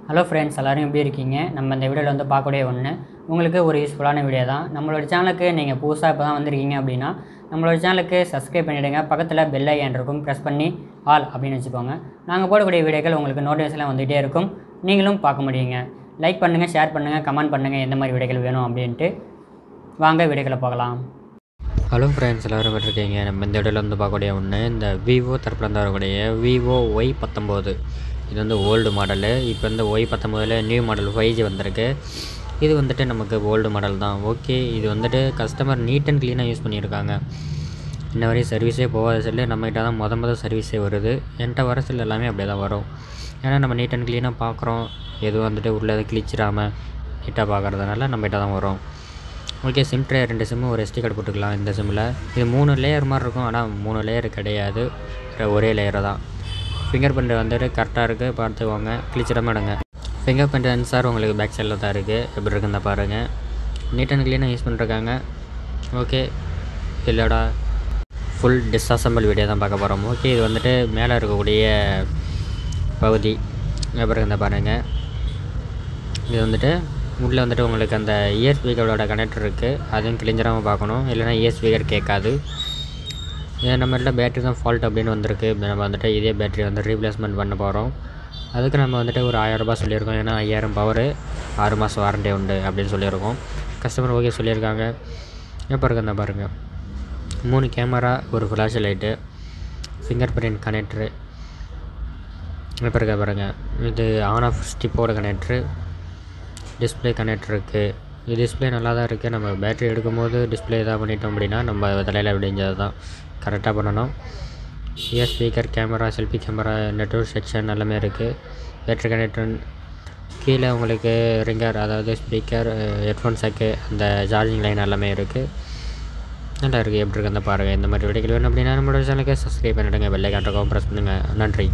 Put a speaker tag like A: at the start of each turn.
A: Hello friends, எல்லோரும் எப்படி இருக்கீங்க? நம்ம இந்த வீடியோவில் வந்து பார்க்கக்கூடிய ஒன்று உங்களுக்கு ஒரு யூஸ்ஃபுல்லான வீடியோ தான். நம்மளோட சேனலுக்கு நீங்கள் புதுசாக இப்போ தான் வந்திருக்கீங்க அப்படின்னா நம்மளோட சேனலுக்கு சப்ஸ்கிரைப் பண்ணிவிடுங்க. பக்கத்தில் பெல் ஐக்கான் இருக்கும், ப்ரெஸ் பண்ணி ஆல் அப்படின்னு வச்சுக்கோங்க. நாங்கள் போடக்கூடிய வீடியோக்கள் உங்களுக்கு நோட்டிஃபிகேஷன்லாம் வந்துகிட்டே இருக்கும், நீங்களும் பார்க்க முடியுங்க. லைக் பண்ணுங்கள், ஷேர் பண்ணுங்கள், கமெண்ட் பண்ணுங்கள் எந்த மாதிரி வீடியோக்கள் வேணும் அப்படின்ட்டு. வாங்க வீடியோக்களை பார்க்கலாம்.
B: ஹலோ ஃப்ரெண்ட்ஸ், எல்லோரும் இருக்கீங்க. நம்ம இந்த வீடியோவில் வந்து பார்க்கக்கூடிய ஒன்று இந்த விவோ தரப்புலேருந்து வரக்கூடிய விவோ Y19. இது வந்து ஓல்டு மாடலு. இப்போ வந்து Y19 நியூ மாடல் 5G வந்திருக்கு. இது வந்துட்டு நமக்கு ஓல்டு மாடல் தான். ஓகே, இது வந்துட்டு கஸ்டமர் நீட் அண்ட் க்ளீனாக யூஸ் பண்ணியிருக்காங்க. இன்ன வரையும் சர்வீஸே போகாத செல்லு நம்மகிட்ட தான் மொதல் சர்வீஸே வருது. என்கிட்ட வர செல் எல்லாமே அப்படியே தான் வரும். ஏன்னா நம்ம நீட் அண்ட் க்ளீனாக பார்க்குறோம், எதுவும் வந்துட்டு உள்ளே கிழிச்சிடாமல் நீட்டாக பார்க்குறதுனால நம்மகிட்ட தான் வரும். ஓகே, சிம் ட்ரே 2 சிம்மு ஒரு SD கார்டு போட்டுக்கலாம். இந்த சிம்மில் இது 3 லேயர் மாதிரி இருக்கும், ஆனால் 3 லேயர் கிடையாது, ஒரே லேயரை தான். ஃபிங்கர் பிரிண்ட் வந்துட்டு கரெக்டாக இருக்குது, பார்த்துக்கோங்க, கிழிச்சிடாமல் எடுங்க. ஃபிங்கர் பிரிண்ட் சென்சார் உங்களுக்கு பேக் சைடில் தான் இருக்குது. எப்படி இருக்குன்னு பாருங்கள். நீட் அண்ட் க்ளீனாக யூஸ் பண்ணிருக்காங்க. ஓகே, இல்லைடா ஃபுல் டிஸ்அசம்பிள் வீடியோ தான் பார்க்க போகிறோம். ஓகே, இது வந்துட்டு மேலே இருக்கக்கூடிய பகுதி எப்படி இருக்குன்னு பாருங்கள். இது வந்துட்டு உள்ளே வந்துட்டு உங்களுக்கு அந்த இயர் ஸ்பீக்கரோட கனெக்டர் இருக்குது, அதுவும் கிழிஞ்சிடாமல் பார்க்கணும், இல்லைனா இயர் ஸ்பீக்கர் கேட்காது. இது நம்மள்ட்ட பேட்ரி தான் ஃபால்ட் அப்படின்னு வந்திருக்கு. நம்ம வந்துட்டு இதே பேட்ரி வந்து ரீப்ளேஸ்மெண்ட் பண்ண போகிறோம். அதுக்கு நம்ம வந்துட்டு ஒரு 1000 ரூபா சொல்லியிருக்கோம். ஏன்னா 5000 பவர் 6 மாதம் வாரண்டி உண்டு அப்படின்னு சொல்லியிருக்கோம். கஸ்டமர் ஓகே சொல்லியிருக்காங்க. எப்போ இருக்குன்னு பாருங்கள். 3 கேமரா, ஒரு flash light, fingerprint connector. இப்போ இருக்க பாருங்கள். இது ஆன் ஆஃப் ஸ்டிப்போட கனெக்டரு, டிஸ்பிளே கனெக்டர் இருக்குது. இது டிஸ்பிளே நல்லா தான் இருக்குது. நம்ம பேட்ரி எடுக்கும்போது டிஸ்பிளே இதாக பண்ணிட்டோம் அப்படின்னா நம்ம தலையில் விடிஞ்சது தான். கரெக்டாக பண்ணணும். Year speaker, camera, selfie camera, network section எல்லாமே இருக்குது. பேட்ரி கனெக்டர் கீழே உங்களுக்கு ரிங்கர், அதாவது ஸ்பீக்கர், ஹெட்ஃபோன் ஜாக்கு, அந்த சார்ஜிங் லைன் எல்லாமே இருக்குது. நல்லா இருக்குது. எப்படி இருக்குன்னு பாருங்கள். இந்த மாதிரி வீடியோக்கள் வேணும் அப்படின்னா நம்மளோட சேனலுக்கு சப்ஸ்கிரைப் பண்ணிவிடுங்க, பெல் ஐகான் ப்ரெஸ் பண்ணுங்கள். நன்றி.